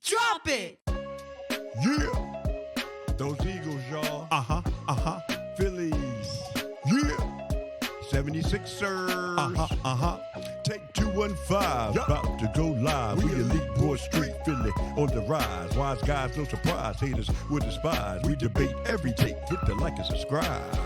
Drop it. Yeah. Those Eagles, y'all. Phillies. Yeah. 76ers. Take 215. About to go live. We elite boy street Philly on the rise. Wise guys, no surprise. Haters will despise. We debate every take. Hit the like and subscribe.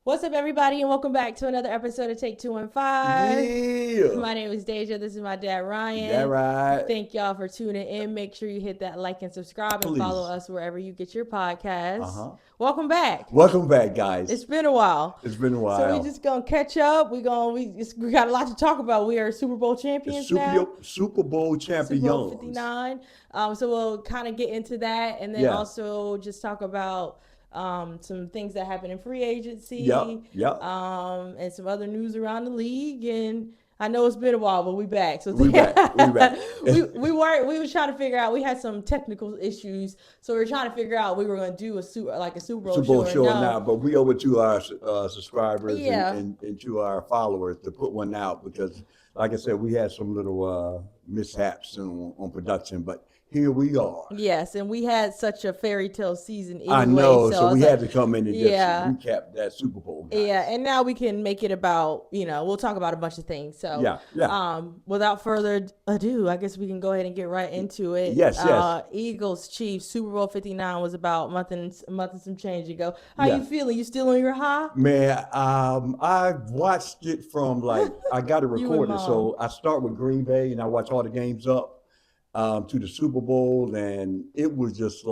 What's up, everybody, and welcome back to another episode of Take 215. Yeah. My name is Deja. This is my dad, Ryan. That right. Thank y'all for tuning in. Make sure you hit that like and subscribe and follow us wherever you get your podcasts. Welcome back. Welcome back, guys. It's been a while. It's been a while. So we're just gonna catch up. We got a lot to talk about. We are Super Bowl champions now. Super Bowl champions. Super Bowl 59. So we'll kind of get into that, and then also just talk about some things that happen in free agency, and some other news around the league. And I know it's been a while, but we back. So we back. we was trying to figure out. We had some technical issues, so we were trying to figure out we were going to do a Super Bowl show now. But we owe it to our subscribers and to our followers to put one out because, like I said, we had some little mishaps on production, but here we are. Yes, and we had such a fairy tale season anyway. I know, so we had to come in and just recap that Super Bowl. Guys. Yeah, and now we can make it about, we'll talk about a bunch of things. So, without further ado, I guess we can go ahead and get right into it. Yes. Eagles, Chiefs, Super Bowl 59 was about a month and some change ago. How you feeling? You still on your high? Man, I watched it from I got it recorded, so I start with Green Bay and I watch all the games up to the Super Bowl, and it was just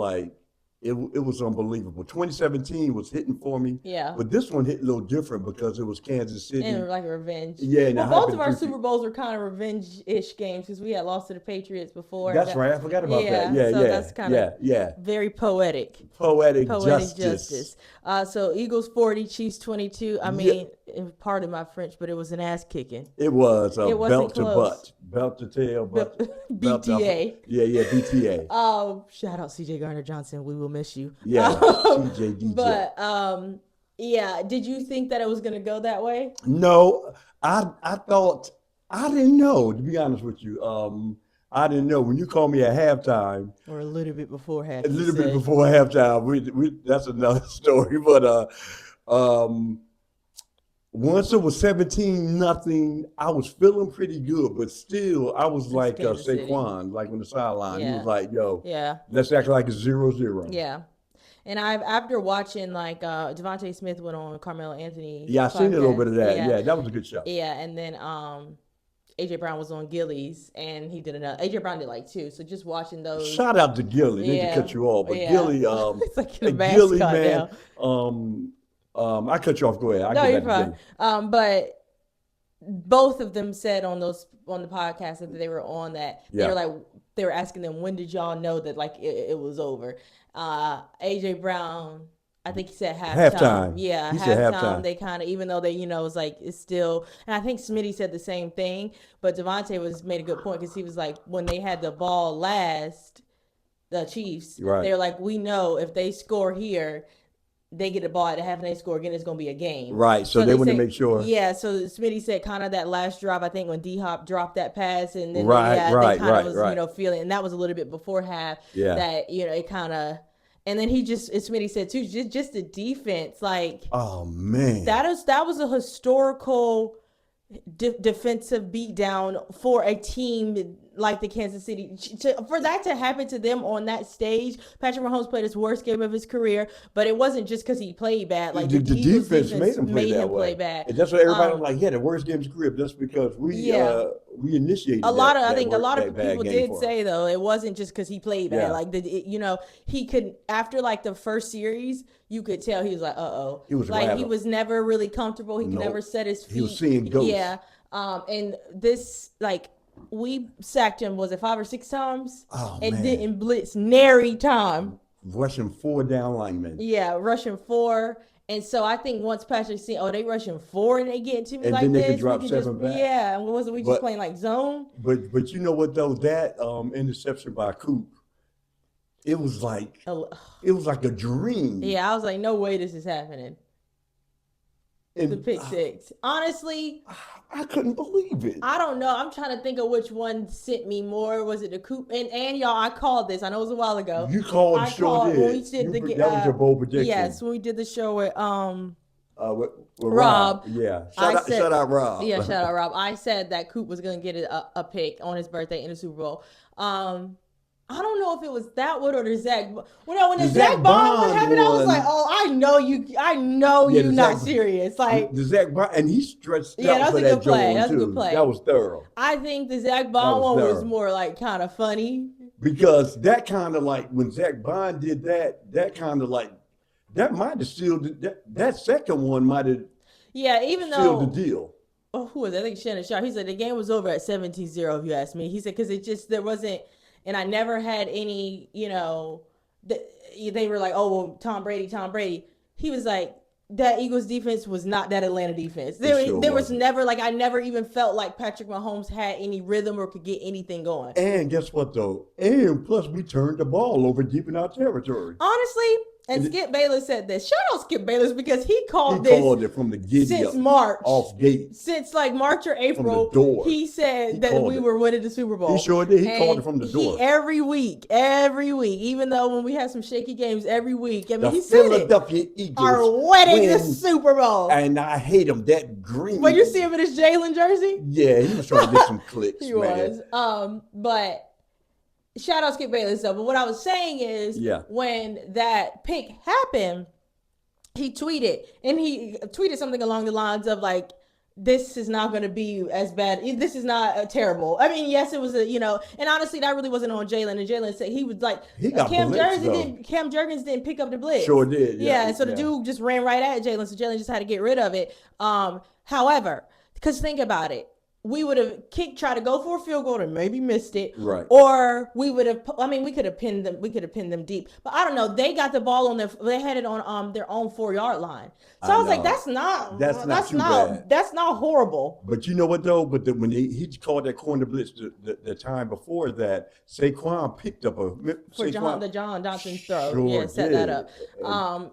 it was unbelievable. 2017 was hitting for me, but this one hit a little different because it was Kansas City and like a revenge. Yeah, both of our Super Bowls were kind of revenge-ish games because we had lost to the Patriots before. That's right, I forgot about that. That's kind of very poetic justice. So Eagles 40, Chiefs 22. I mean, pardon my French, but it was an ass kicking. It was belt to butt, belt to tail, BTA. BTA. Shout out CJ Gardner-Johnson. We will miss you. Yeah, CJ DJ. But did you think that it was gonna go that way? No, I thought I didn't know, to be honest with you. I didn't know when you called me at halftime, or a little bit before halftime. Bit before halftime. We that's another story. But once it was 17-0, I was feeling pretty good, but still I was like Saquon, like on the sideline. He was like, "Yo, let's act like it's 0-0." Yeah. And after watching Devontae Smith went on Carmelo Anthony. Yeah, I seen a little bit of that. Yeah, that was a good show. Yeah, and then AJ Brown was on Gillies, and he did another. AJ Brown did 2, so just watching those. Shout out to Gilly. Need to cut you off, but Gilly, it's like a Gilly, man. Now. I cut you off. Go ahead. No, you're fine. But both of them said on the podcast that they were on that they were asking them, when did y'all know that it was over? AJ Brown, I think he said halftime. Yeah, he said halftime. They kind of, even though they, it's it's still, and I think Smitty said the same thing, but Devontae made a good point because he was like, when they had the ball last, the Chiefs, they were like, we know if they score here, they get the ball at the half and they score again, it's going to be a game. Right, so they want to make sure. Yeah, so Smitty said kind of that last drive, I think when D-Hop dropped that pass and then they kind of was, feeling, and that was a little bit before half, that, it kind of, and then Smitty said too, just the defense, oh man, that was a historical defensive beatdown for a team like the Kansas City. For that to happen to them on that stage, Patrick Mahomes played his worst game of his career, but it wasn't just because he played bad. The defense made him play bad. And that's what everybody was the worst game of his career. That's because we initiated I think a lot of people did say, though, it wasn't just because he played bad. He could, after the first series, you could tell he was uh-oh. He was he was never really comfortable. He could never set his feet. He was seeing ghosts. Yeah. And this, we sacked him, was it 5 or 6 times? Oh, and man. didn't blitz nary time. Rushing 4 down linemen. Yeah, rushing 4. And so I think once Patrick seen, they rushing 4 and they get to me and like then this. They could drop 7 back. Yeah, and wasn't we just playing zone? But you know what though, that interception by Coop, it was like a dream. Yeah, I was like, no way this is happening. And the pick six. Honestly, I couldn't believe it. I don't know. I'm trying to think of which one sent me more. Was it the Coop? And y'all, I called this. I know it was a while ago. You called. I called when we did that was your bold prediction. Yes, when we did the show with with Rob. Yeah, shout out Rob. Yeah, shout out Rob. I said that Coop was gonna get a pick on his birthday in the Super Bowl. I don't know if it was that one or the Zach. When the Zach Bond one happened, I was like, "Oh, I know you're not serious." Like the Zach Bond, and he stretched out for that play. That's a good play. That was thorough. I think the Zach Bond one was more like kind of funny because that kind of like when Zach Bond did that kind of like that might have sealed that second one might have even sealed the deal. Oh, who was that? I think Shannon Sharp. He said the game was over at 17-0. If you ask me, he said because there wasn't. And I never had any, they were like, oh, well, Tom Brady. He was like, that Eagles defense was not that Atlanta defense. There was never, I never even felt like Patrick Mahomes had any rhythm or could get anything going. And guess what, though? And plus, we turned the ball over deep in our territory. Honestly, and Skip Bayless said this. Shout out Skip Bayless because he called it from the giddy since March. Off gate. Since March or April. From the door. He said that we were winning the Super Bowl. He sure did. He called it from the door. Every week, even though when we had some shaky games every week. I mean, he said Philadelphia Eagles are winning the Super Bowl. And I hate him. That green. When you see him in his Jalen jersey? Yeah, he was trying to get some clicks, He was. But shout out Skip Bayless though. But what I was saying is when that pick happened, he tweeted something along the lines of like, this is not going to be as bad. This is not terrible. I mean, yes, it was and honestly, that really wasn't on Jalen. And Jalen said he was like, Cam Jurgens didn't pick up the blitz. Sure did. Yeah. And so the dude just ran right at Jalen. So Jalen just had to get rid of it. However, because think about it. We would have tried to go for a field goal and maybe missed it. Right. Or we would have, we could have pinned them. We could have pinned them deep. But I don't know. They got the ball they had it on their own 4-yard line. So I was like, that's not bad. That's not horrible. But you know what though? But when he called that corner blitz the time before that, Saquon picked up the John Dotson throw. Sure set that up.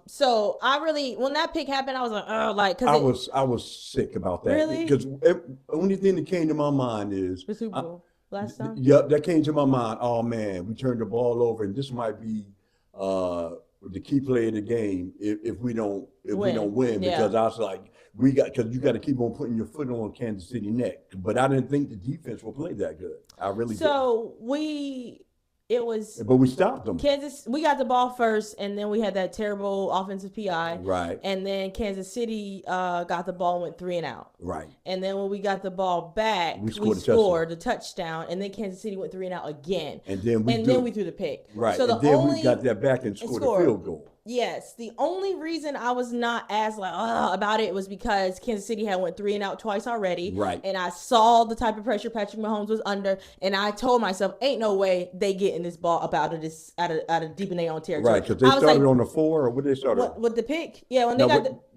So I really, when that pick happened, I was like, oh, like, cause I was sick about that. Really? Because the only thing that came to my mind is the Super Bowl last time. Yep, that came to my mind. Oh man, we turned the ball over, and this might be the key play of the game if we don't win. Because I was like, because you got to keep on putting your foot on Kansas City neck. But I didn't think the defense will play that good. I really didn't. But we stopped them. We got the ball first, and then we had that terrible offensive PI. Right. And then Kansas City got the ball and went 3 and out. Right. And then when we got the ball back, we scored a touchdown, and then Kansas City went 3 and out again. And then we threw the pick. Right. So we got that back and scored a field goal. Yes. The only reason I was not as about it was because Kansas City had went 3 and out twice already. Right. And I saw the type of pressure Patrick Mahomes was under, and I told myself, ain't no way they getting this ball up out of deep in their own territory. Right, because they started on the 4, or what they started? With the pick? Yeah, when they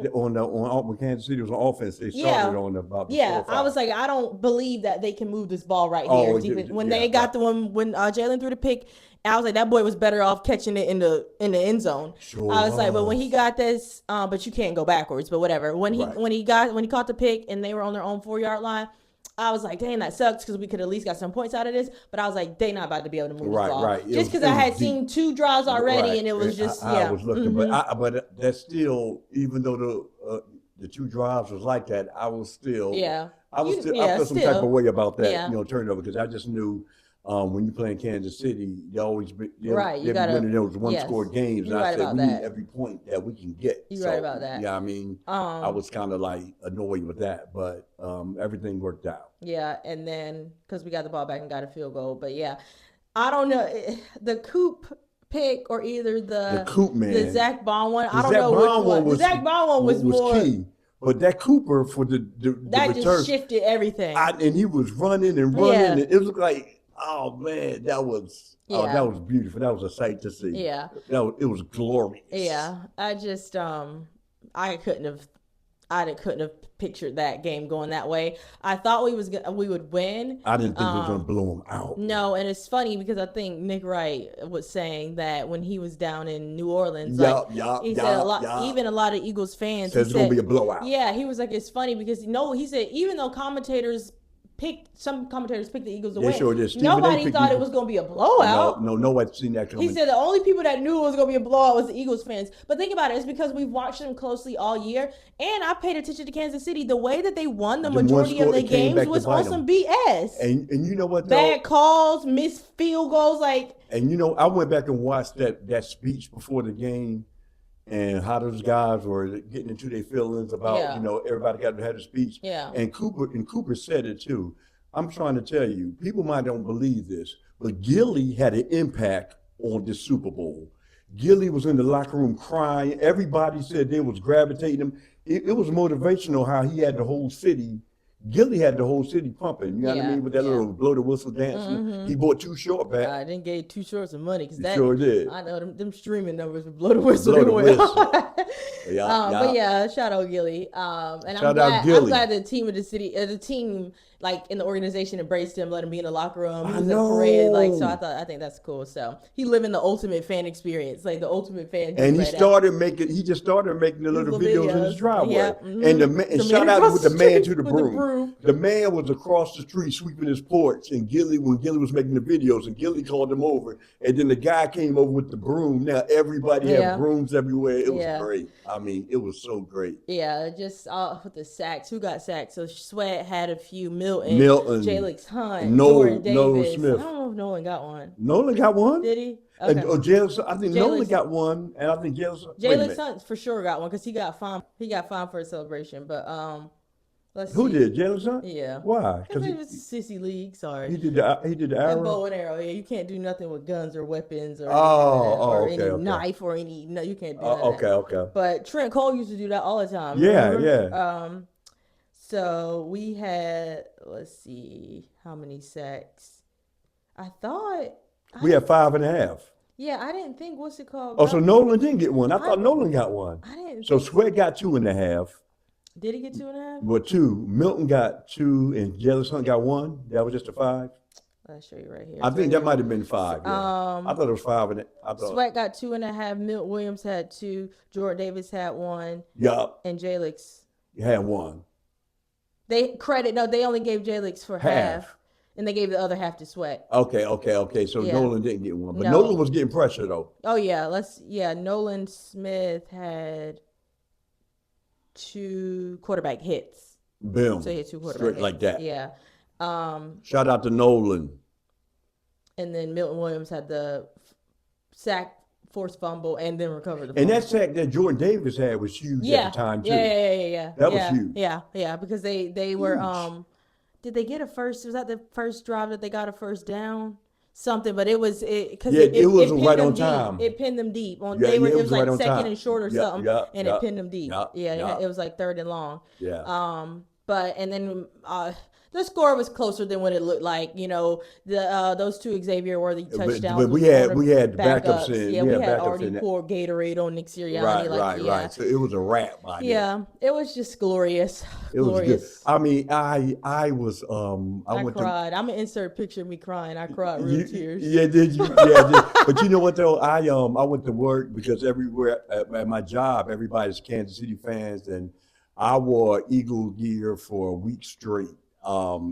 when Kansas City was on offense, they started on about the 4 or 5. I was like, I don't believe that they can move this ball right here. When Jalen threw the pick, I was like, that boy was better off catching it in the end zone. Sure I was like, but when he got this, but you can't go backwards. But whatever. When he caught the pick and they were on their own 4-yard line, I was like, dang, that sucks because we could at least got some points out of this. But I was like, they not about to be able to move the ball. Right. Just because I had seen 2 drives already, and it was just I was looking, but that's still, even though the 2 drives was like that, I was still I felt some type of way about that, turnover, because I just knew. When you're playing Kansas City, you always winning those one-score games. And I said, we need every point that we can get. You're right about that. Yeah, I mean, I was kind of like annoyed with that, but everything worked out. Yeah, and then because we got the ball back and got a field goal. But yeah, I don't know. The Coop pick or either the Zach Bond one. I don't know which one. The Zach Bond one was more key. But that Cooper for the that return, just shifted everything. And he was running and running. And it looked like, oh man, that was beautiful. That was a sight to see. Yeah, it was glorious. Yeah, I just I couldn't have. couldn't have pictured that game going that way. I thought we would win. I didn't think we was gonna blow them out. No, and it's funny because I think Nick Wright was saying that when he was down in New Orleans, he said even a lot of Eagles fans said it's gonna be a blowout. Yeah, he was like, it's funny because he said even though some commentators picked the Eagles to win. Sure did. Nobody thought it was going to be a blowout. No, nobody seen that coming. He said the only people that knew it was going to be a blowout was the Eagles fans. But think about it. It's because we've watched them closely all year. And I paid attention to Kansas City. The way that they won the majority of their games was on some BS. And you know what? Bad calls, missed field goals. And I went back and watched that speech before the game. And how those guys were getting into their feelings about, everybody got to have a speech. Yeah. And Cooper said it too. I'm trying to tell you, people might don't believe this, but Gilly had an impact on this Super Bowl. Gilly was in the locker room crying. Everybody said they was gravitating him. It was motivational how he had the whole city. Gilly had the whole city pumping. You know what I mean? With that little blow the whistle dancing. Mm-hmm. He bought Too Short back. I didn't get Too Short some money because that sure did. I know them streaming numbers would blow the whistle. But yeah, shout out Gilly. And I'm glad the team of the city, the team in the organization embraced him, let him be in the locker room. He was in a parade, I think that's cool. So he living the ultimate fan experience, the ultimate fan. And he just started making the little videos in his driveway. Yeah, mm-hmm. And shout out with the man to the broom. The man was across the street sweeping his porch, and when Gilly was making the videos, and Gilly called him over, and then the guy came over with the broom. Now everybody had brooms everywhere. It was great. I mean, it was so great. Yeah, just with the sacks. Who got sacked? So Sweat had a few. Milton, Jalix Hunt, Jordan Davis. Nolan Smith. I don't know if Nolan got one. Nolan got one? Did he? Okay. I think Nolan got one, and I think Jalix Hunt for sure got one because he got fined. He got fined for a celebration, but let's see. Who did? Jalix Hunt? Yeah. Why? Because it was a sissy league. Sorry. He did the arrow. And bow and arrow. Yeah, you can't do nothing with guns or weapons or any knife or any. No, you can't do that. Okay. But Trent Cole used to do that all the time. Yeah, remember? yeah. So we had, let's see, how many sacks? I thought we had 5.5. Yeah, I didn't think what's it called. Oh, so Nolan didn't get one. I thought Nolan got one. I didn't. So Sweat got 2.5. Did he get 2.5? Well, 2. Milton got 2, and Jalix Hunt got 1. That was just a 5. I'll show you right here. I think that might have been 5. Yeah. I thought it was 5. Sweat got 2.5. Milton Williams had 2. Jordan Davis had 1. Yup. And Jalix had 1. They only gave Jalix for half, and they gave the other half to Sweat. Okay. So Nolan didn't get one, but Nolan was getting pressure though. Oh yeah, Nolan Smith had 2 quarterback hits. Boom. So he had 2 quarterback hits. Like that. Yeah. Shout out to Nolan. And then Milton Williams had the sack, forced fumble, and then recovered the fumble. And that sack that Jordan Davis had was huge at the time too. Yeah. That was huge. Yeah, because they were did they get a first? Was that the first drive that they got a first down? Something, but it wasn't right on time. It pinned them deep. It was like right second and short or something, and it pinned them deep. It was like 3rd and long. Yeah. And then the score was closer than what it looked like. Those 2 Xavier Worthy touchdowns. But we had backups in. Yeah, we had already poured Gatorade on Nick Sirianni. Right. So it was a wrap. It was just glorious. It was good. I mean, I was. I cried. I'm gonna insert a picture of me crying. I cried real tears. Yeah, did you? Yeah, but you know what though? I went to work because everywhere at my job, everybody's Kansas City fans, and I wore Eagle gear for a week straight.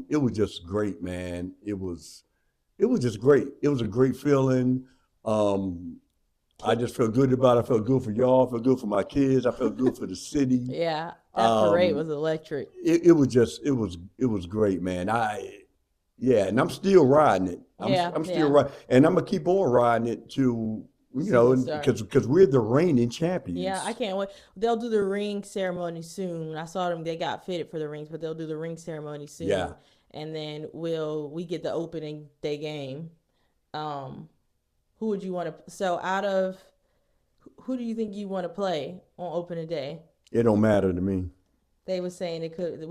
It was just great, man. It was just great. It was a great feeling. I just felt good about it. I felt good for y'all. I felt good for my kids. I felt good for the city. Yeah, that parade was electric. It was great, man. And I'm still riding it. I'm still riding, and I'm gonna keep on riding it to. Because we're the reigning champions. Yeah, I can't wait. They'll do the ring ceremony soon. I saw them; they got fitted for the rings, but they'll do the ring ceremony soon. Yeah, and then we get the opening day game. Who would you want to? So who do you think you want to play on opening day? It don't matter to me. They were saying it could.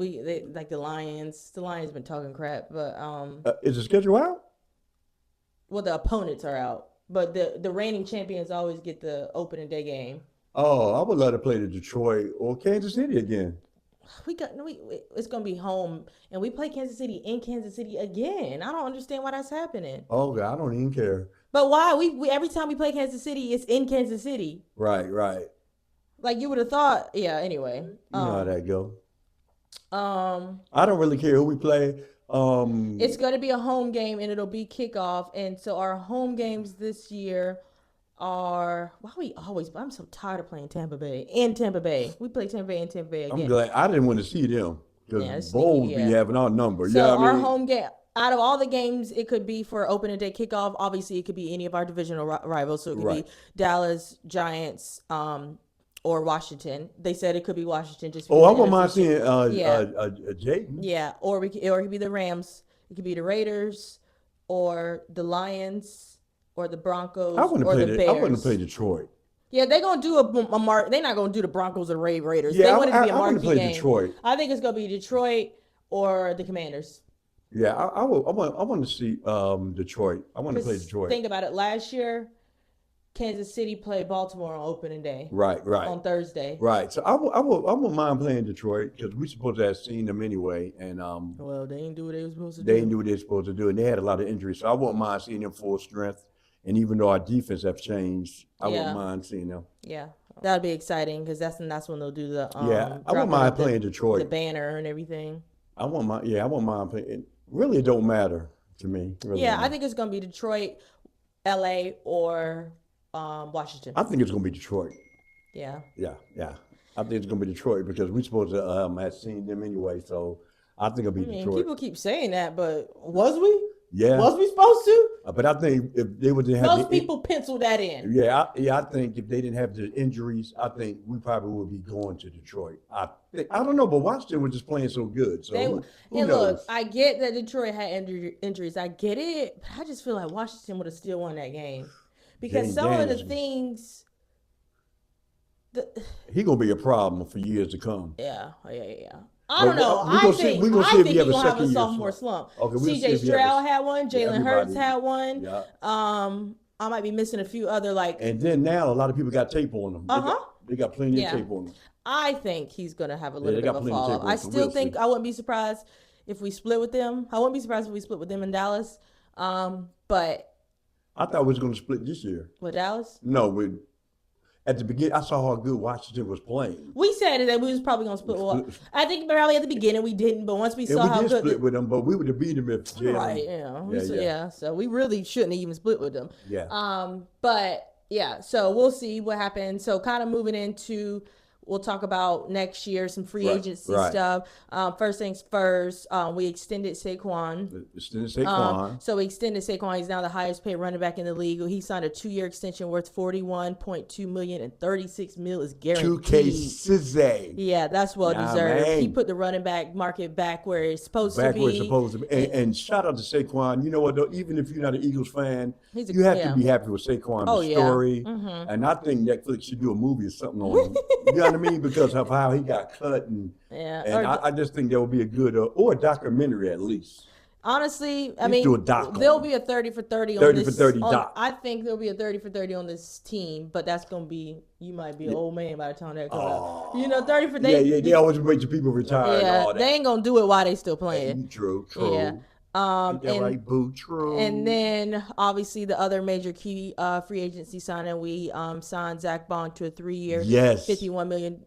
Like the Lions. The Lions been talking crap, but is the schedule out? Well, the opponents are out. But the reigning champions always get the opening day game. Oh, I would love to play the Detroit or Kansas City again. It's gonna be home, and we play Kansas City in Kansas City again. I don't understand why that's happening. Oh, God, I don't even care. But why? We every time we play Kansas City, it's in Kansas City. Right, right. Like you would have thought. Yeah. Anyway, You know how that go. I don't really care who we play. It's gonna be a home game, and it'll be kickoff. And so our home games this year are I'm so tired of playing Tampa Bay and Tampa Bay. We play Tampa Bay and Tampa Bay again. I'm glad I didn't want to see them because Bowls be having our number. So our home game, out of all the games, it could be for opening day kickoff. Obviously, it could be any of our divisional rivals. So it could be Dallas, Giants, or Washington. They said it could be Washington. Just I wouldn't mind seeing Jayden. Yeah, or it could be the Rams. It could be the Raiders, or the Lions. Or the Broncos, or the Bears. I wouldn't play Detroit. Yeah, they're gonna do a mark. They're not gonna do the Broncos or Raiders. Yeah, they want it to be a marquee marquee play game. Detroit. I think it's gonna be Detroit or the Commanders. Yeah, I want to see Detroit. I want to play Detroit. Think about it. Last year, Kansas City played Baltimore on opening day. Right. On Thursday. Right. So I wouldn't mind playing Detroit because we supposed to have seen them anyway. And well, they didn't do what they were supposed to do. They didn't do what they were supposed to do, and they had a lot of injuries. So I wouldn't mind seeing them full strength. And even though our defense have changed, I wouldn't mind seeing them. Yeah, that'd be exciting because that's when they'll do the I wouldn't mind playing Detroit. The banner and everything. I wouldn't mind playing. It really don't matter to me. Really I think it's gonna be Detroit, L.A. or Washington. I think it's gonna be Detroit. Yeah. I think it's gonna be Detroit because we're supposed to have seen them anyway. So I think it'll be Detroit. People keep saying that, but was we? Yeah. Was we supposed to? But I think if they would have most people pencil that in. Yeah, I think if they didn't have the injuries, I think we probably would be going to Detroit. I don't know, but Washington was just playing so good. So who knows? Look, I get that Detroit had injuries. I get it, but I just feel like Washington would have still won that game because some of the things. He gonna be a problem for years to come. Yeah. I don't know. I think he's gonna have a sophomore slump. Okay, CJ Stroud had one. Jalen Hurts had one. Yeah. I might be missing a few other And then now a lot of people got tape on them. They got plenty of tape on them. I think he's gonna have a little bit of a fall off. I still think I wouldn't be surprised if we split with them. I wouldn't be surprised if we split with them in Dallas. But I thought we was gonna split this year. With Dallas? No, at the beginning, I saw how good Washington was playing. We said that we was probably going to split. Well, I think probably at the beginning we didn't, but once we saw how good. We did split with them, but we would have beat them if Jalen. Right, yeah. So we really shouldn't have even split with them. Yeah. But yeah, so we'll see what happens. So kind of moving into. We'll talk about next year, some free agency stuff. First things first, we extended Saquon. So we extended Saquon. He's now the highest paid running back in the league. He signed a 2-year extension worth $41.2 million and $36 million is guaranteed. 2K. Yeah, that's well deserved. Man. He put the running back market back where it's supposed to be. And shout out to Saquon. You know what, though? Even if you're not an Eagles fan, you have to be happy with Saquon's story. Mm-hmm. And I think Netflix should do a movie or something on him. You know what I mean? Because of how he got cut. I just think there will be a good, or a documentary at least. Honestly, there'll be a 30 for 30 on this. 30 doc. I think there'll be a 30 for 30 on this team, but that's going to be, you might be an old man by the time that comes out. 30 for 30. They always wait till people retire and all that. They ain't going to do it while they still playing. True. Yeah. True. And then obviously the other major key free agency signing, we signed Zach Bond to a 3-year, $51 million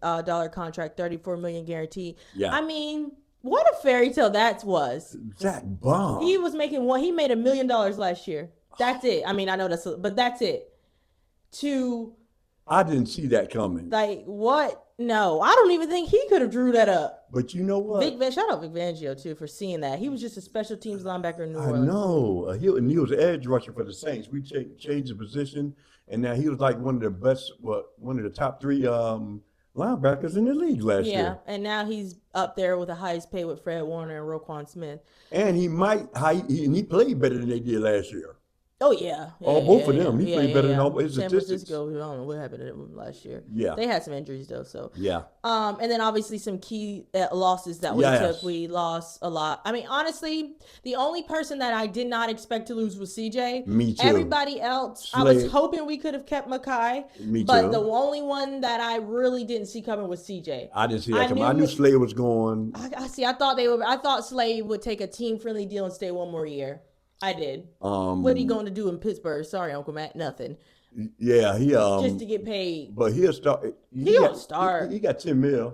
contract, $34 million guarantee. Yeah. I mean, what a fairy tale that was. Zach Bond. He was making he made $1 million last year. That's it. I mean, I know but that's it. I didn't see that coming. Like what? No, I don't even think he could have drew that up. But you know what? Shout out Vic Fangio too for seeing that. He was just a special teams linebacker in New Orleans. I know. He was an edge rusher for the Saints. We changed the position, and now he was like one of the best, one of the top 3 linebackers in the league last year. Yeah, and now he's up there with the highest pay with Fred Warner and Roquan Smith. And he played better than they did last year. Oh yeah, Both of them. He played better than all his San statistics. Francisco, I don't know what happened to them last year. Yeah, they had some injuries though. So yeah. And then obviously some key losses that we took. We lost a lot. I mean, honestly, the only person that I did not expect to lose was CJ. Me too. Everybody else, I was hoping we could have kept Makai. Me but too. The only one that I really didn't see coming was CJ. I didn't see that coming. I knew Slade was going. I thought Slade would take a team-friendly deal and stay one more year. I did. What are you going to do in Pittsburgh? Sorry, Uncle Matt. Nothing. Yeah, he just to get paid. But he'll start. He don't start. He got $10 million.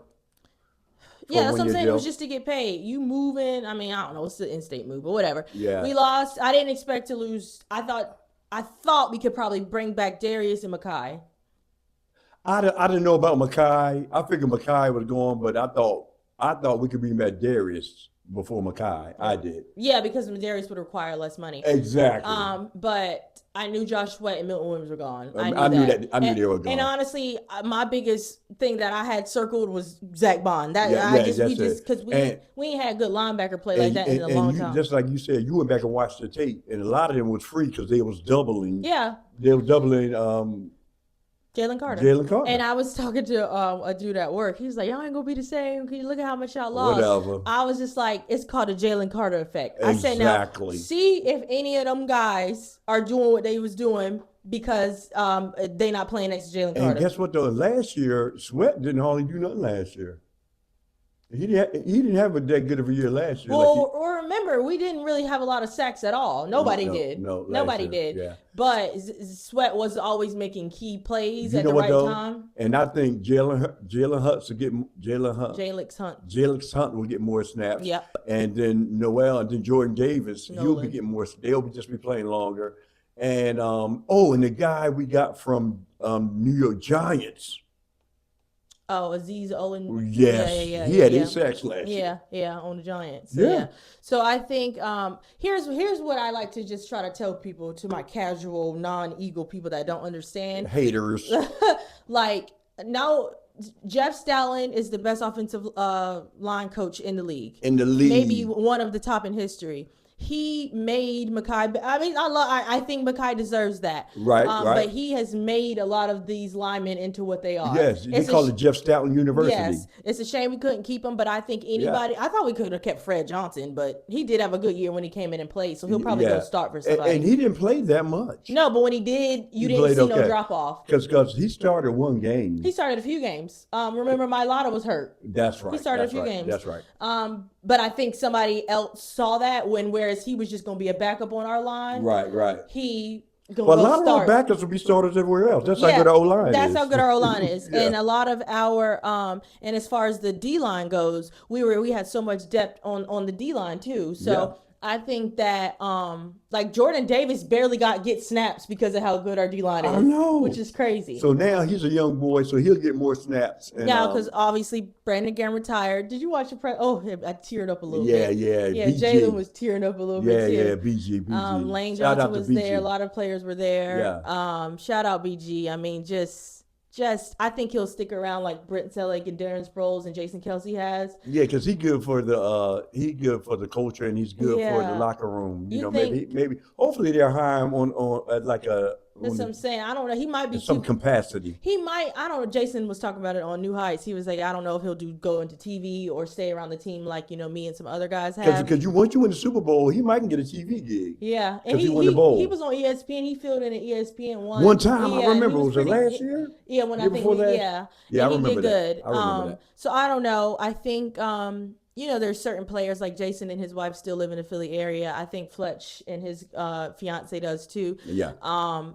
Yeah, that's what I'm saying. It was just to get paid. You moving? I mean, I don't know. It's the in-state move, but whatever. Yeah. We lost. I didn't expect to lose. I thought we could probably bring back Darius and Makai. I didn't know about Makai. I figured Makai was going, but I thought we could bring back Darius before Makai. I did. Yeah, because Darius would require less money. Exactly. But I knew Josh Sweat and Milton Williams were gone. I knew that. I knew they were gone. And honestly, my biggest thing that I had circled was Zach Bond. Because we ain't had good linebacker play like that in a long time. Just like you said, you went back and watched the tape, and a lot of them was free because they was doubling. Yeah. They were doubling. Jalen Carter. And I was talking to a dude at work. He was like, y'all ain't going to be the same. Can you look at how much y'all lost? Whatever. I was just like, it's called a Jalen Carter effect. Exactly. I said, now, see if any of them guys are doing what they was doing because they not playing next to Jalen Carter. And guess what, though? Last year, Sweat didn't hardly do nothing last year. He didn't have that good of a year last year. Well, remember, we didn't really have a lot of sacks at all. Nobody did. Nobody did. Yeah. But Sweat was always making key plays at the right time. And I think Jalen Hunt will get more snaps. Yep. And then Noel and then Jordan Davis, he'll be getting more. They'll just be playing longer. And and the guy we got from New York Giants. Oh, Aziz Owen. Yes. Yeah. He had 8 sacks last year. Yeah, on the Giants. So, yeah. So I think here's what I like to just try to tell people, to my casual, non-Eagle people that don't understand. Haters. Like, now, Jeff Stalin is the best offensive line coach in the league. Maybe one of the top in history. He made Makai. I mean, I think Makai deserves that. Right. But he has made a lot of these linemen into what they are. Yes, they call it Jeff Stalin University. Yes, it's a shame we couldn't keep him, but I think anybody. I thought we could have kept Fred Johnson, but he did have a good year when he came in and played, so he'll probably go start for somebody. And he didn't play that much. No, but when he did, you didn't see no drop off. Because he started one game. He started a few games. Remember, Mailata was hurt. That's right. He started a few games. That's right. But I think somebody else saw that whereas he was just going to be a backup on our line. Right. A lot of our backups will be starters everywhere else. That's how good our O-line is. That's how good our O-line is. And a lot of our and as far as the D-line goes, we had so much depth on the D-line too. So I think that like Jordan Davis barely get snaps because of how good our D-line is. I know. Which is crazy. So now he's a young boy, so he'll get more snaps. And, because obviously Brandon Gann retired. Did you watch the I teared up a little bit. Yeah. Yeah, Jalen was tearing up a little bit too. Yeah, BG. Lane Johnson was there. A lot of players were there. Yeah. Shout out BG. I mean, just I think he'll stick around like Brent Selleck and Darren Sproles and Jason Kelsey has. Yeah, because he's good for the culture and he's good for the locker room. You know, maybe hopefully they'll hire him on like a. That's what I'm saying. I don't know. He might be some capacity. He might. I don't know. Jason was talking about it on New Heights. He was like, I don't know if he'll go into TV or stay around the team like me and some other guys have. Because once you win the Super Bowl, he might get a TV gig. Yeah, and he won the bowl. He was on ESPN. He filled in at ESPN one time. I remember. Was it last year? Yeah, when I think. Yeah, I remember that. I remember that. So I don't know. I think. There's certain players like Jason and his wife still live in the Philly area. I think Fletch and his fiance does too. Yeah.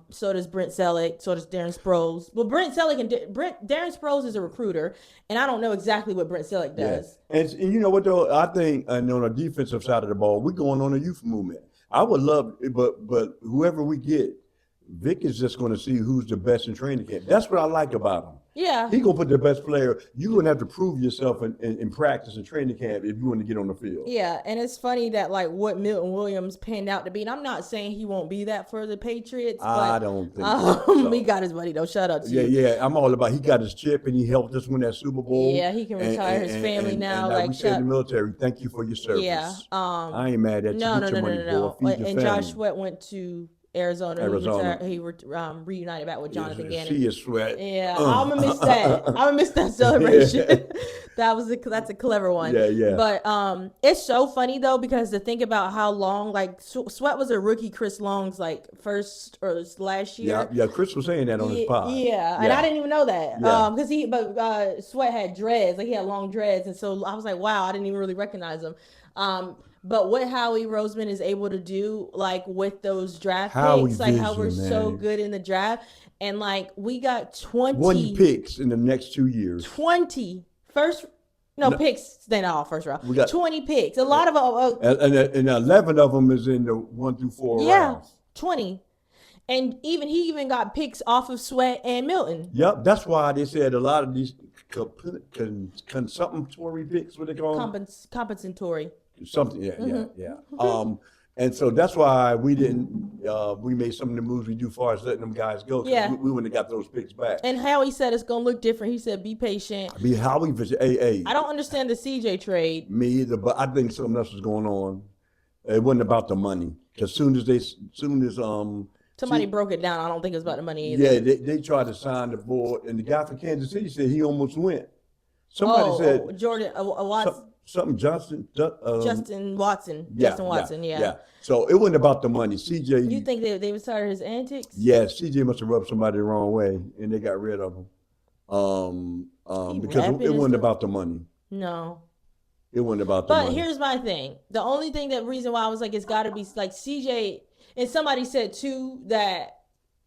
So does Brent Selleck. So does Darren Sproles. Well, Brent Selleck and Darren Sproles is a recruiter, and I don't know exactly what Brent Selleck does. Yeah. And you know what though? I think on the defensive side of the ball, we're going on a youth movement. I would love, but whoever we get, Vic is just going to see who's the best in training camp. That's what I like about him. Yeah. He's going to put the best player. You're going to have to prove yourself in practice and training camp if you want to get on the field. Yeah, and it's funny that like what Milton Williams panned out to be. And I'm not saying he won't be that for the Patriots. I don't think so. He got his money though. Shout out to you. Yeah. I'm all about he got his chip and he helped us win that Super Bowl. Yeah, he can retire his family now. And like we said in the military, thank you for your service. Yeah. I ain't mad at you. No. Boy. Feed your and family. Josh Sweat went to Arizona. He reunited back with Jonathan Gannon. See his sweat. Yeah, I'm gonna miss that. I'm gonna miss that celebration. That's a clever one. Yeah. But it's so funny though, because to think about how long, like Sweat was a rookie Chris Long's like first or last year. Yeah. Chris was saying that on his pod. Yeah, and I didn't even know that. Because Sweat had dreads, like he had long dreads, and so I was like, wow, I didn't even really recognize him. But what Howie Roseman is able to do, like with those draft picks, like how we're so good in the draft, and like we got 20 picks in the next 2 years. 20 picks. They're not all first round. We got 20 picks. A lot of them, and 11 of them is in the 1 through 4 rounds. 20. And he even got picks off of Sweat and Milton. Yep, that's why they said a lot of these compensatory picks, what they call them? Compensatory. Something, yeah. And so that's why we didn't. We made some of the moves we do as far as letting them guys go. Yeah, we wouldn't have got those picks back. And Howie said it's gonna look different. He said, "Be patient." Hey. I don't understand the CJ trade. Me either, but I think something else was going on. It wasn't about the money. Because soon as somebody broke it down, I don't think it was about the money either. Yeah, they tried to sign the board, and the guy from Kansas City said he almost went. Somebody said Jordan Watson. Justin Watson. Yeah, Justin Watson, yeah. So it wasn't about the money. CJ. You think they was tired of his antics? Yeah, CJ must have rubbed somebody the wrong way, and they got rid of him. Because it wasn't about the money. No. It wasn't about the money. But here's my thing. The only reason why I was like, it's got to be like CJ, and somebody said too that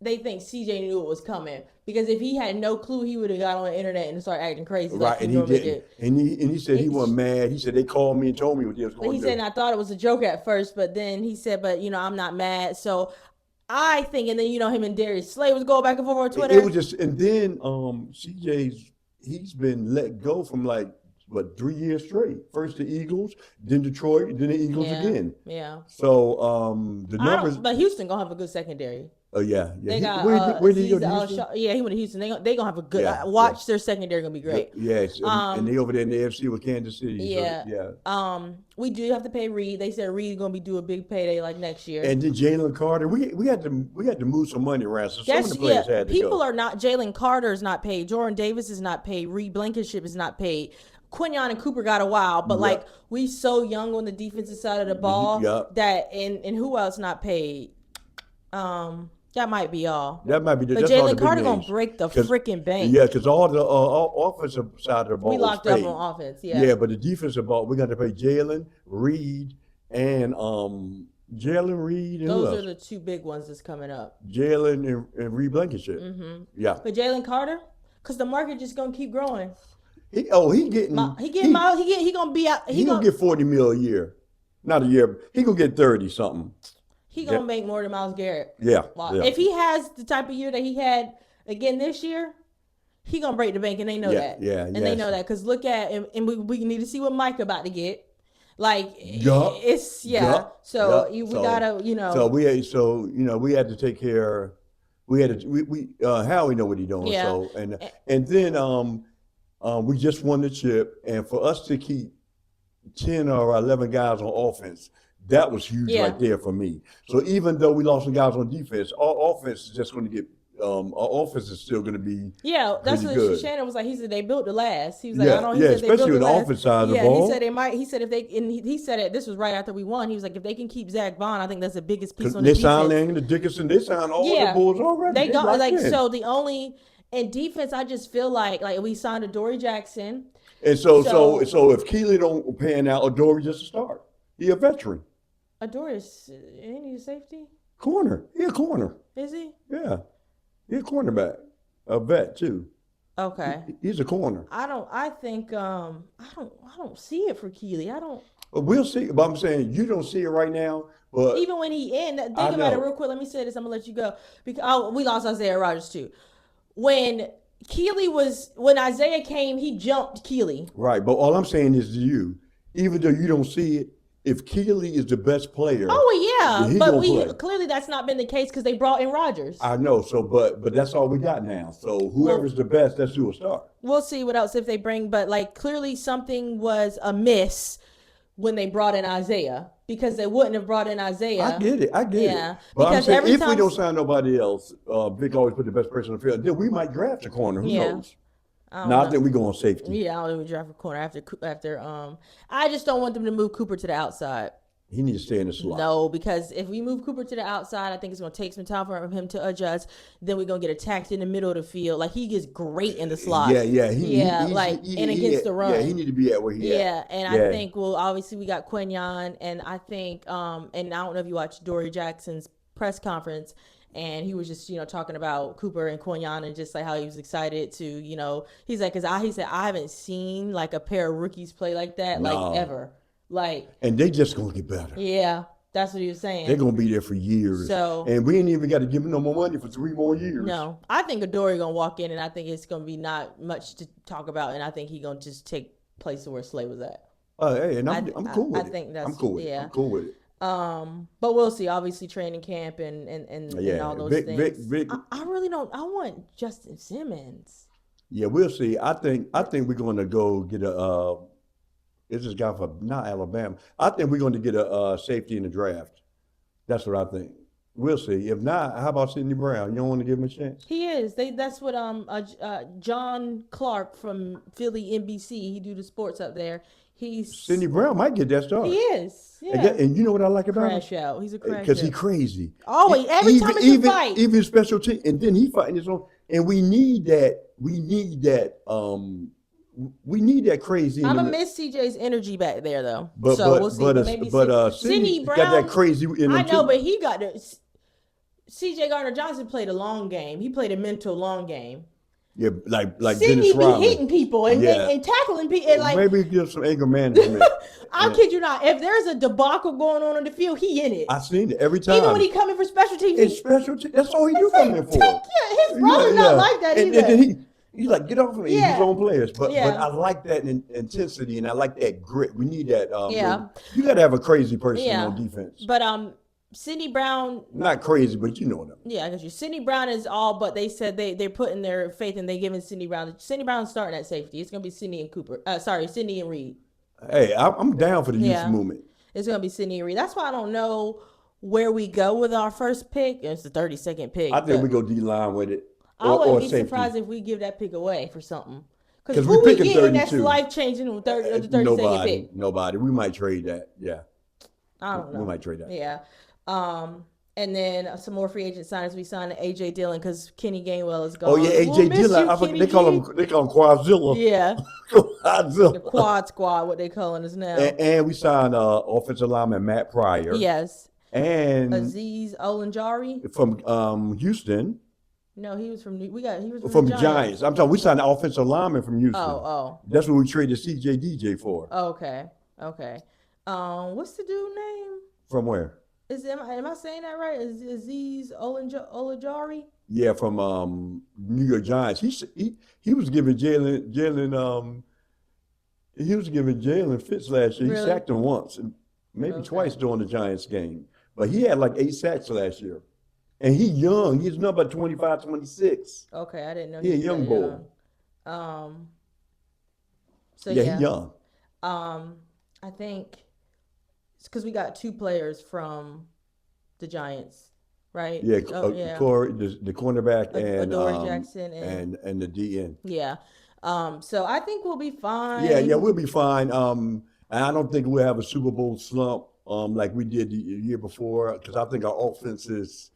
they think CJ knew it was coming, because if he had no clue, he would have got on the internet and started acting crazy. Right, and he didn't. And he said he wasn't mad. He said they called me and told me what they was going to do. He said, and I thought it was a joke at first, but then he said, but I'm not mad. So I think, and then him and Darius Slay was going back and forth on Twitter. It was just, and then he's been let go from 3 years straight. First the Eagles, then Detroit, then the Eagles again. Yeah. So the numbers. But Houston gonna have a good secondary. Oh yeah. They got, where did he go to Houston? Yeah, he went to Houston. They gonna have a good watch. Their secondary gonna be great. Yes, and they over there in the AFC with Kansas City. Yeah, so, yeah. We do have to pay Reed. They said Reed gonna be due a big payday next year. And then Jalen Carter, we had to move some money around. So some of the players had to people go. are not. Jalen Carter is not paid. Jordan Davis is not paid. Reed Blankenship is not paid. Quinyon and Cooper got a while, but we so young on the defensive side of the ball that and who else not paid? That might be all. That might be. But Jalen Carter gonna break the freaking bank. Yeah, because all the offensive side of the ball we locked up on offense. Yeah. Yeah, but the defensive ball we got to pay Jalen Reed and Those are the two big ones that's coming up. Jalen and Reed Blankenship. Mm-hmm. Yeah. But Jalen Carter, because the market just gonna keep growing. He gonna get $40 million a year, not a year. He gonna get 30 something. He gonna make more than Myles Garrett. Yeah. If he has the type of year that he had again this year, he gonna break the bank, and they know that. Yeah, and they know that because look at and we need to see what Mike about to get. We gotta we had to take care. We Howie know what he's doing. Yeah. So and then we just won the chip, and for us to keep 10 or 11 guys on offense, that was huge right there for me. So even though we lost some guys on defense, our offense is just going to get. Our offense is still going to be that's what good. Shannon was like. He said they built the last. He was like, especially on the offense side of the ball. He said they might. He said if they and he said it. This was right after we won. He was like, if they can keep Zach Bond, I think that's the biggest piece on the defense. They signed Lang, the Dickinson. They signed all the bulls already. They got so the only in defense. I just feel like we signed Adoree Jackson. And so if Keely don't pan out, Adoree just a start. He a veteran. Adoree is he a safety? Corner. He a corner. Is he? Yeah. He's a cornerback, a vet too. Okay. He's a corner. I don't see it for Keely. I don't. We'll see. But I'm saying you don't see it right now. But even when he think about it real quick. Let me say this. I'm gonna let you go because we lost Isaiah Rodgers too. When Isaiah came, he jumped Keely. Right. But all I'm saying is to you, even though you don't see it, if Keely is the best player, but clearly that's not been the case because they brought in Rodgers. I know, so but that's all we got now. So whoever's the best, that's who will start. We'll see what else if they bring, but clearly something was amiss when they brought in Isaiah because they wouldn't have brought in Isaiah. I get it. Yeah, But because I'm saying if we don't sign nobody else, Vic always put the best person on the field. Then we might draft a corner. Who knows? I think we go on safety. Yeah, I don't think we draft a corner after. I just don't want them to move Cooper to the outside. He needs to stay in the slot. No, because if we move Cooper to the outside, I think it's going to take some time for him to adjust. Then we're going to get attacked in the middle of the field. Like, he gets great in the slot. Yeah. And against the run. Yeah, he need to be at where he at. Yeah, and I think, well, obviously we got Quinyon, and I think, and I don't know if you watched Dory Jackson's press conference, and he was just, talking about Cooper and Quinyon and just like how he was excited to, he's like, he said, I haven't seen like a pair of rookies play like that, like ever. And they just gonna get better. Yeah, that's what he was saying. They're gonna be there for years. And we ain't even got to give them no more money for 3 more years. No, I think Adoree gonna walk in, and I think it's gonna be not much to talk about, and I think he gonna just take place where Slay was at. Hey, and I'm cool with it. I think that's I'm cool with it. I'm cool with it. But we'll see. Obviously, training camp and all those things. Vic. I really don't. I want Justin Simmons. Yeah, we'll see. I think we're gonna go get a. This is guy from not Alabama. I think we're going to get a safety in the draft. That's what I think. We'll see. If not, how about Sidney Brown? You don't want to give him a chance? He is. That's what John Clark from Philly NBC. He do the sports up there. Sidney Brown might get that start. He is. Yeah. And you know what I like about him? Crash out. He's a crash out. Because he's crazy. Always. Every time it's a fight. Even special team. And then he fighting his own. And we need that. We need that crazy. I'm gonna miss CJ's energy back there though. We'll see. But Sidney Brown got that crazy energy. I know, but he got the. CJ Gardner-Johnson played a long game. He played a mental long game. Yeah, like Sidney Dennis Rodman. be hitting people and tackling people. And like, maybe give some anger management. I kid you not. If there's a debacle going on the field, he in it. I seen it every time. Even when he coming for special teams. That's all he do coming for. His brother's not like that either. And then he's like, get off of me. He's his own players. But I like that intensity and I like that grit. We need that. You got to have a crazy person on defense. But Sidney Brown. Not crazy, but you know them. Yeah, because Sidney Brown is all, but they said they're putting their faith and they giving Sidney Brown. Sidney Brown's starting at safety. It's going to be Sidney and Cooper. Sidney and Reed. Hey, I'm down for the youth movement. It's going to be Sidney and Reed. That's why I don't know where we go with our first pick. It's the 32nd pick. I think we go D-line with it. I wouldn't be surprised if we give that pick away for something. Because who we getting that's life-changing with the 32nd pick? Nobody. We might trade that. Yeah. I don't know. We might trade that. Yeah. And then some more free agent signings. We signed AJ Dillon because Kenny Gainwell is gone. Oh yeah, AJ Dillon. They call him Quadzilla. Yeah. Quadzilla. The Quad Squad, what they calling us now. And we signed offensive lineman Matt Pryor. Yes. And Aziz Olanjari from Houston. No, he was from he was from the Giants. I'm talking. We signed an offensive lineman from Houston. Oh. That's what we traded CJ DJ for. Okay. What's the dude name? From where? Am I saying that right? Is Aziz Olajari? Yeah, from New York Giants. He was giving Jalen fits last year. Really? He sacked him once, and maybe twice during the Giants game. But he had like 8 sacks last year. And he's young. He's number 25, 26. Okay, I didn't know. He's a young boy. He's young. I think it's because we got 2 players from the Giants, right? Yeah, Corey, the cornerback, and Adoree Jackson and the DN. Yeah. So I think we'll be fine. Yeah, we'll be fine. And I don't think we'll have a Super Bowl slump like we did the year before, because I think our offense is.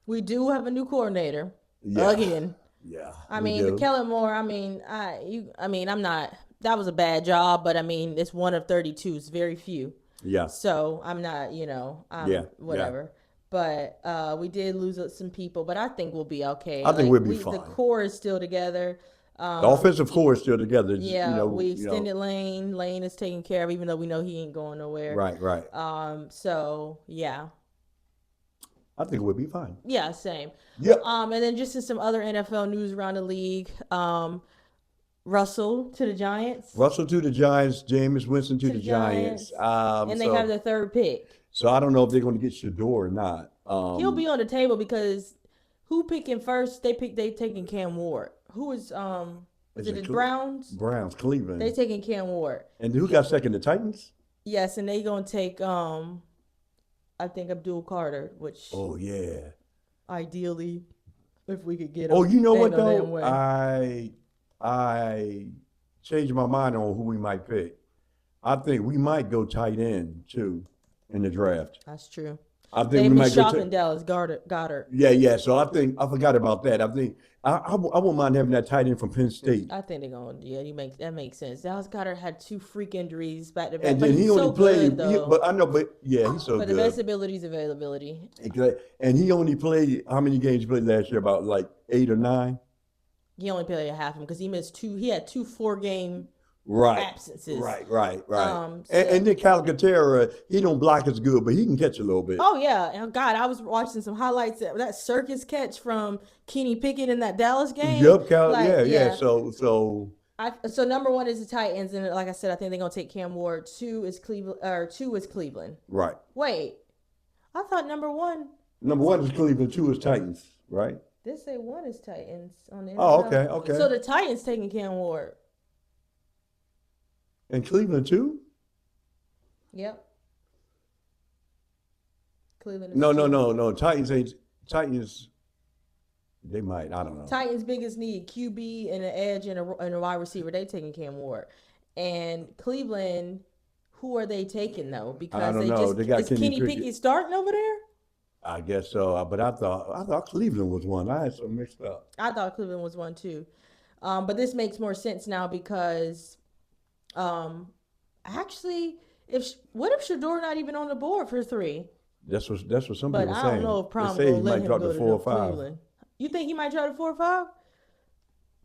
We do have a new coordinator again. Yeah. I mean, Kellen Moore. I'm not. That was a bad job, but I mean, it's one of 32. It's very few. Yeah. So I'm not. Whatever. Yeah. But we did lose some people, but I think we'll be okay. I think we'll be fine. The core is still together. The offensive core is still together. Yeah, we extended Lane. Lane is taken care of, even though we know he ain't going nowhere. Right. So yeah. I think we'll be fine. Yeah, same. Yeah. And then just in some other NFL news around the league, Russell to the Giants. Russell to the Giants. Jameis Winston to the Giants. And they have their 3rd pick. So I don't know if they're going to get Shador or not. He'll be on the table because who picking first? They taking Cam Ward. Who is it the Browns? Browns, Cleveland. They taking Cam Ward. And who got second? The Titans? Yes, and they gonna take I think Abdul Carter, which ideally, if we could get him. Oh, you know what though? I changed my mind on who we might pick. I think we might go tight end too in the draft. That's true. I think They'd we be might shocking go Dallas Goddard. Yeah. So I think I forgot about that. I think I wouldn't mind having that tight end from Penn State. I think they're going. Yeah, that makes sense. Dallas Goddard had 2 freak injuries back to back, And but then he's he only so played. good, But I know, but yeah, he's so but good. the best ability is availability. And he only played how many games he played last year? About like 8 or 9. He only played half of them because he missed 2. He had 2 4-game absences. Right. So, And then Calcaterra, he don't block as good, but he can catch a little bit. Oh yeah, and God, I was watching some highlights of that circus catch from Kenny Pickett in that Dallas game. Yep, yeah. So so number 1 is the Titans, and like I said, I think they're gonna take Cam Ward. 2 is Cleveland. Right. Wait, I thought number 1. Number 1 is Cleveland. 2 is Titans. Right. They say 1 is Titans on the. Oh, okay. So the Titans taking Cam Ward. And Cleveland too? Yep. Cleveland. No. Titans. They might. I don't know. Titans' biggest need: QB and an edge and a wide receiver. They taking Cam Ward, and Cleveland. Who are they taking though? Because I don't know. They got is Kenny Pickett starting over there? I guess so. But I thought Cleveland was one. I had some mixed up. I thought Cleveland was one too, but this makes more sense now because. Actually, what if Shador not even on the board for 3? That's what some people saying. But I don't know if Prom will let him go to 4 or 5. Cleveland. You think he might try to 4 or 5?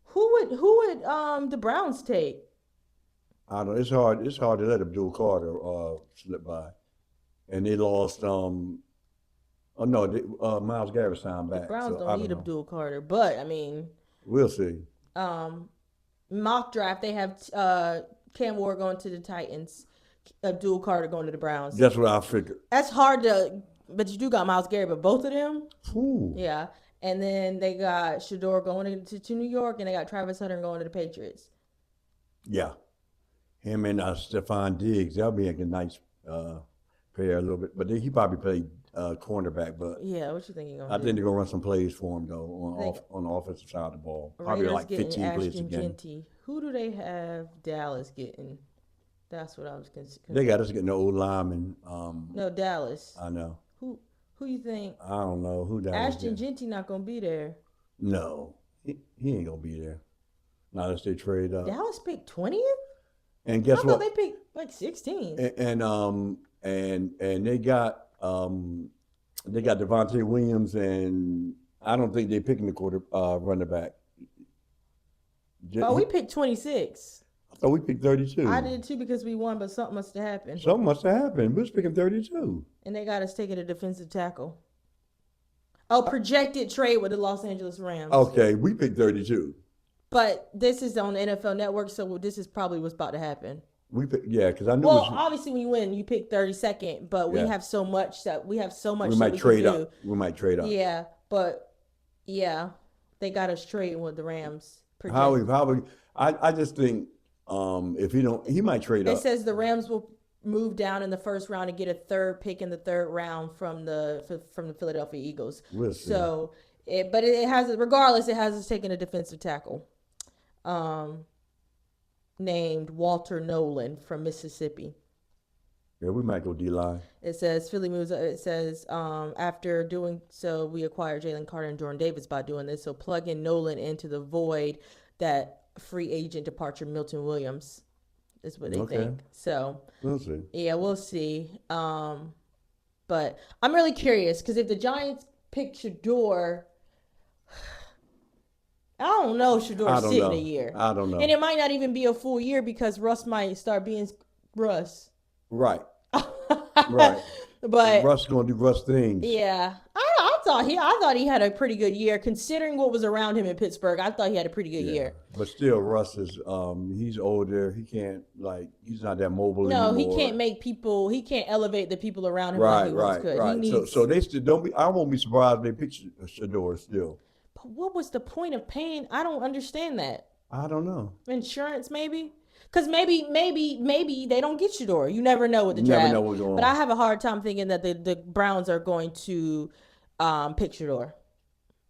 Who would the Browns take? I don't know. It's hard to let Abdul Carter slip by, and they lost. Myles Garrett signed back. The Browns so don't need Abdul Carter, but I mean, we'll see. Mock draft, they have Cam Ward going to the Titans, Abdul Carter going to the Browns. That's what I figured. That's hard but you do got Myles Garrett, but both of them? Ooh. Yeah. And then they got Shador going to New York, and they got Travis Hunter going to the Patriots. Yeah. Him and Stephon Diggs, that'll be a nice pair a little bit. But he probably played cornerback. But yeah, what you think I think they're going to run some plays for him, though, on the offensive side of the ball. Probably Raiders like 15 plays again. Genty. Who do they have Dallas getting? That's what I was considering. They got us getting the old lineman. No, Dallas. I know. Who you think? I don't know who Dallas Ashton Genty not going to be there. No, he ain't going to be there. Not unless they trade up. Dallas picked 20th? And guess what? They picked like 16. And they got Devontae Williams, and I don't think they're picking the running back. We picked 26. I thought we picked 32. I did too because we won, but something must have happened. Something must have happened. We was picking 32. And they got us taking a defensive tackle. Oh, projected trade with the Los Angeles Rams. Okay, we picked 32. But this is on the NFL Network, so this is probably what's about to happen. Because I knew. Well, obviously, when you win, you pick 32nd, but we have so much that we might trade up. We might trade up. Yeah, but they got us trading with the Rams. I just think if he might trade up. It says the Rams will move down in the first round and get a 3rd pick in the 3rd round from the Philadelphia Eagles. We'll see. So, it has us taking a defensive tackle. Named Walter Nolan from Mississippi. Yeah, we might go D-line. It says Philly moves. It says after doing so, we acquired Jalen Carter and Jordan Davis by doing this. So plug in Nolan into the void that free agent departure Milton Williams is what they think. So we'll see. Yeah, we'll see. But I'm really curious because if the Giants pick Shador. I don't know if Shador's sitting a year. I don't know. And it might not even be a full year because Russ might start being Russ. Right. Right. But Russ going to do Russ things. Yeah. I thought he had a pretty good year considering what was around him in Pittsburgh. I thought he had a pretty good year. But still, Russ is he's older. He can't he's not that mobile anymore. No, he can't elevate the people around him like he once could. Right. So they still don't be. I won't be surprised if they pick Shador still. But what was the point of paying? I don't understand that. I don't know. Insurance, maybe? Because maybe they don't get Shador. You never know with the draft. Never know what's going on. But I have a hard time thinking that the Browns are going to pick Shador.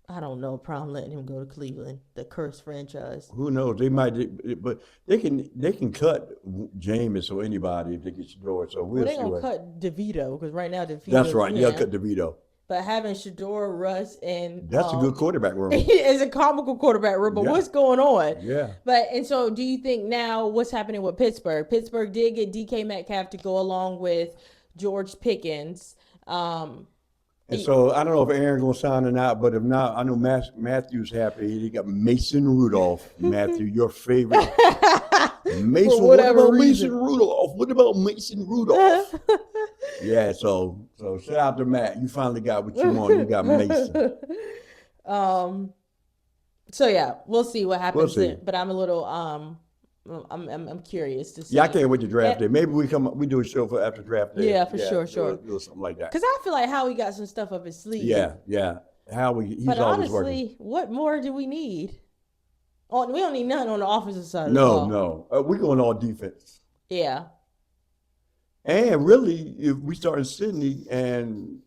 I don't know. Probably letting him go to Cleveland, the cursed franchise. Who knows? They might, but they can cut Jameis or anybody if they get Shador. So we'll see. They're gonna cut DeVito because right now DeVito. That's right. Yeah, cut DeVito. But having Shador, Russ, and that's a good quarterback room. It's a comical quarterback room. But what's going on? Yeah. And so, do you think now what's happening with Pittsburgh? Pittsburgh did get DK Metcalf to go along with George Pickens. And so I don't know if Aaron's gonna sign or not, but if not, I know Matthew's happy. He got Mason Rudolph. Matthew, your favorite. Mason. What about Mason Rudolph? What about Mason Rudolph? Yeah. So shout out to Matt. You finally got what you want. You got Mason. So yeah, we'll see what happens. We'll see. But I'm a little I'm curious to see. Yeah, I can't wait to draft day. Maybe we do a show for after draft day. Yeah, for sure. Do something like that. Because I feel like Howie got some stuff up his sleeve. Yeah. Howie, he's but always honestly, working. what more do we need? We don't need nothing on the offensive side of the ball. No. We're going all defense. Yeah. And really, if we start in Sydney and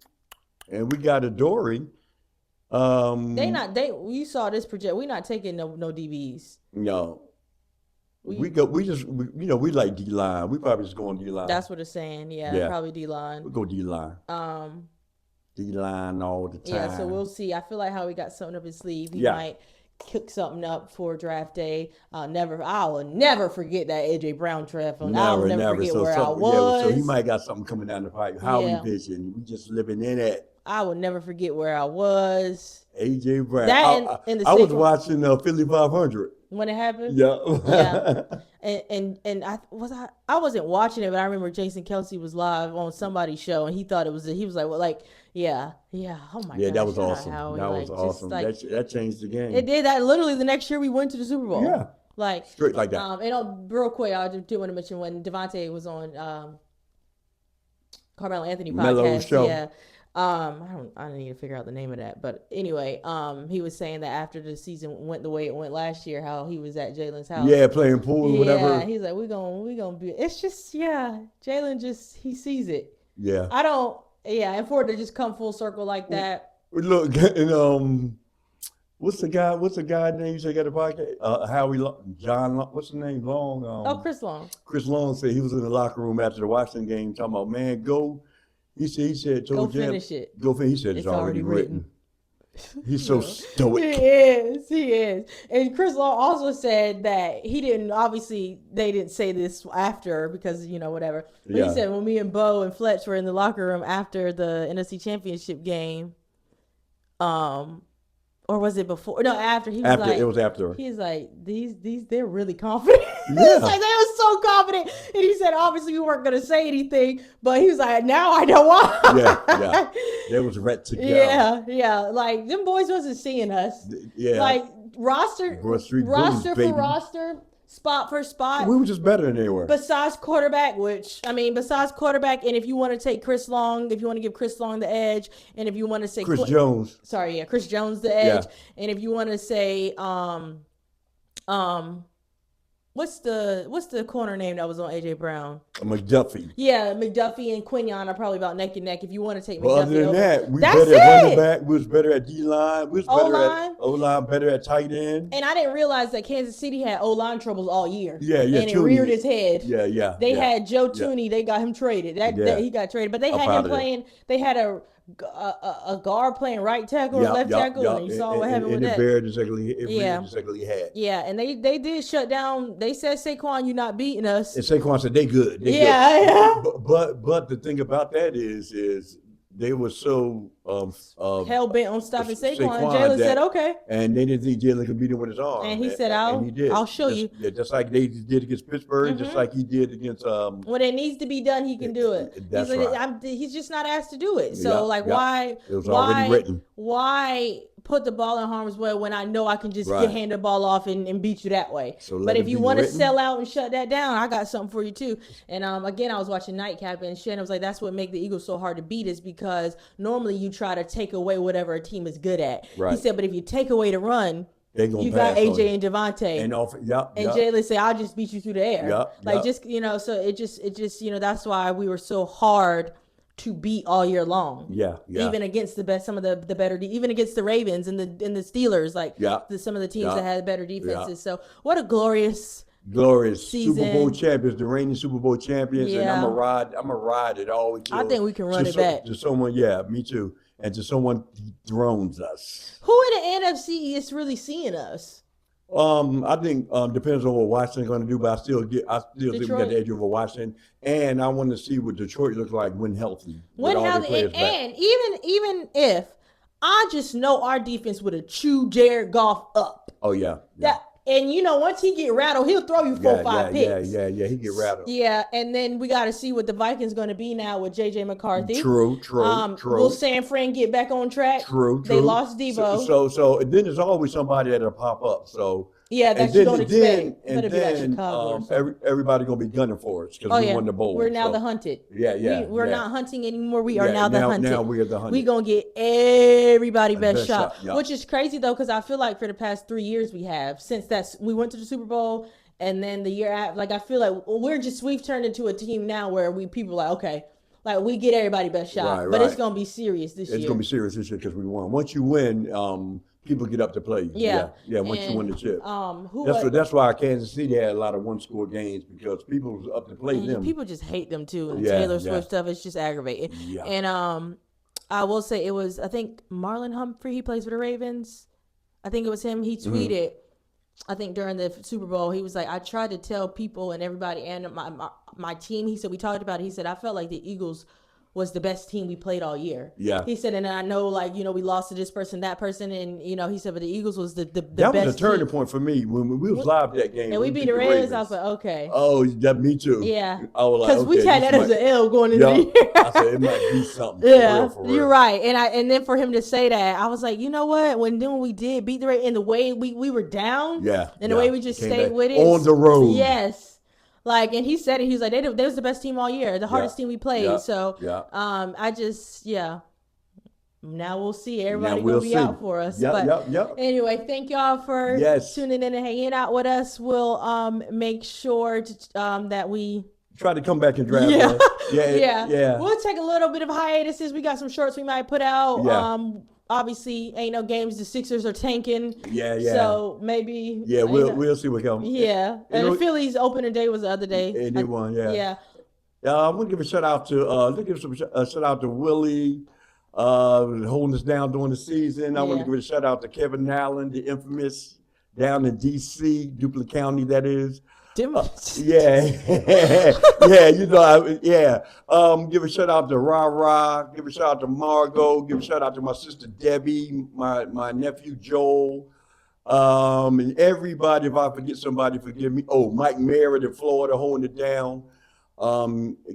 we got a Dory, you saw this project. We're not taking no DBs. No. We like D-line. We probably just go on D-line. That's what it's saying. Yeah. Probably D-line. We go D-line. D-line all the time. Yeah, so we'll see. I feel like how he got something up his sleeve. He might cook something up for draft day. I will never forget that AJ Brown draft. I will never forget where I was. So he might got something coming down the pipe. How we vision. We just living in it. I will never forget where I was. AJ Brown. I was watching Philly 500. When it happened? Yeah. And I wasn't watching it, but I remember Jason Kelsey was live on somebody's show, and he thought he was like, well, like, yeah. Oh my god. Yeah, that was awesome. That was awesome. That changed the game. It did that. Literally the next year we went to the Super Bowl. Yeah. Like straight like that. And real quick, I just do want to mention when Devontae was on Carmelo Anthony podcast. Melo's show. Yeah. I need to figure out the name of that, but anyway, he was saying that after the season went the way it went last year, how he was at Jalen's house. Yeah, playing pool or whatever. Yeah, he's like, we're gonna be. It's just Jalen he sees it. Yeah. And for it to just come full circle like that. Look, and what's the guy name you said got a podcast? Howie John. What's the name? Long. Chris Long. Chris Long said he was in the locker room after the Washington game talking about, man, go. He said, go finish it. Go finish. He said, it's already written. He's so stoic. He is. And Chris Long also said that they didn't say this after because, whatever. But he said when me and Bo and Fletch were in the locker room after the NFC Championship game, or was it before? No, after. It was after. He's like, these, they're really confident. Yeah. He's like, they were so confident. And he said, obviously, we weren't going to say anything. But he was like, now I know why. Yeah. They was ready to go. Yeah. Like, them boys wasn't seeing us. Yeah. Like, roster for roster, spot for spot. We were just better than they were. Besides quarterback, and if you want to take Chris Long, if you want to give Chris Long the edge, and if you want to say Chris Jones. Sorry, Chris Jones the edge. Yeah. And if you want to say what's the corner name that was on AJ Brown? McDuffie. Yeah, McDuffie and Quinion are probably about neck and neck. If you want to take McDuffie, other than that, we better at running back. We was better at D-line. We was better at O-line, better at tight end. And I didn't realize that Kansas City had O-line troubles all year. Yeah. And it reared its head. Yeah. They had Joe Tooney. They got him traded. That he got traded, but they had him playing. They had a guard playing right tackle or left tackle, and you saw what happened with that. Yeah, and they did shut down. They said, Saquon, you're not beating us. And Saquon said, they good. Yeah. But the thing about that is they were so hell bent on stopping Saquon. Jalen said, okay. And they didn't think Jalen could beat him with his arm. And he said, I'll show you. Yeah, just like they did against Pittsburgh, just like he did against when it needs to be done, he can do it. That's right. He's just not asked to do it. So why it was already written. Why put the ball in harm's way when I know I can just hand the ball off and beat you that way? But if you want to sell out and shut that down, I got something for you too. And again, I was watching Nightcap, and Shannon was like, that's what make the Eagles so hard to beat, is because normally you try to take away whatever a team is good at. Right. He said, but if you take away the run, They gonna you pass got AJ on you. and Devontae. And And Jalen say, I'll just beat you through the air. Yep. Just, so it just, that's why we were so hard to beat all year long. Yeah. Even against some of the better, even against the Ravens and the Steelers, some of the teams that had better defenses. So what a glorious season. Super Bowl champions, the reigning Super Bowl champions, and I'm a ride it all. I think we can run it back. To someone, me too. And to someone dethrones us. Who in the NFC is really seeing us? I think depends on what Washington's going to do, but I still think we got the edge over Washington, and I want to see what Detroit looks like when healthy. And even if I just know our defense would have chewed Jared Goff up. Oh yeah. And once he get rattled, he'll throw you 4-5 picks. Yeah, he get rattled. Yeah, and then we got to see what the Vikings going to be now with JJ McCarthy. True. Will San Fran get back on track? True. They lost Debo. So then there's always somebody that'll pop up. So yeah, that you don't expect. And then everybody gonna be gunning for us because we won the bowl. We're now the hunted. We're not hunting anymore. We are now the hunted. Now we are the hunted. We gonna get everybody best shot. Which is crazy though, because I feel like for the past 3 years since we went to the Super Bowl, and then the year after, I feel like we've turned into a team now where people are like, okay, like we get everybody best shot, but it's gonna be serious this year. It's gonna be serious this year because we won. Once you win, people get up to play. Yeah. Once you win the chip. That's why Kansas City had a lot of one-score games because people was up to play them. People just hate them too. And Taylor Swift stuff, it's just aggravating. Yeah. And I will say it was, I think Marlon Humphrey, he plays for the Ravens. I think it was him. He tweeted, I think during the Super Bowl, he was like, I tried to tell people and everybody and my team. He said, we talked about it. He said, I felt like the Eagles was the best team we played all year. Yeah. He said, and I know, we lost to this person, that person, and, he said, but the Eagles was the best That was a turning point for me when we was live that game. And we beat the Ravens. I was like, okay. Oh, me too. Yeah. I was like, because we had that as an L going into the year. I said, it might be something. Yeah, for real. You're right. And then for him to say that, I was like, you know what? When we did beat the Ravens, and the way we were down, and the way we just stayed with it. On the road. Yes. And he said it. He was like, they was the best team all year, the hardest team we played. So, I just, Now we'll see. Everybody gonna be out for us. Anyway, thank y'all for tuning in and hanging out with us. We'll make sure to, that we try to come back and draft. Yeah. We'll take a little bit of hiatuses. We got some shorts we might put out. Obviously, ain't no games. The Sixers are tanking. So maybe. We'll see what comes. Yeah, and the Phillies opening day was the other day. And they won. I want to give a shout out to Willie, holding us down during the season. I want to give a shout out to Kevin Allen, the infamous, down in D.C., Duplin County, that is. Give a shout out to Ra. Give a shout out to Margot. Give a shout out to my sister Debbie, my nephew Joel, and everybody. If I forget somebody, forgive me. Oh, Mike Merritt in Florida holding it down.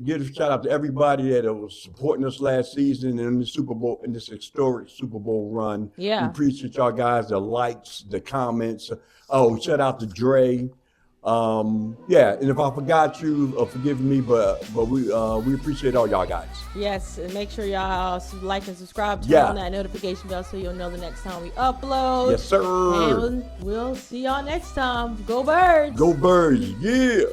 Give a shout out to everybody that was supporting us last season in the Super Bowl, in this historic Super Bowl run. We appreciate y'all guys, the likes, the comments. Oh, shout out to Dre. And if I forgot you, forgive me, but we appreciate all y'all guys. Yes, and make sure y'all like and subscribe, turn on that notification bell so you'll know the next time we upload. Yes, sir. And we'll see y'all next time. Go Birds. Go Birds. Yeah.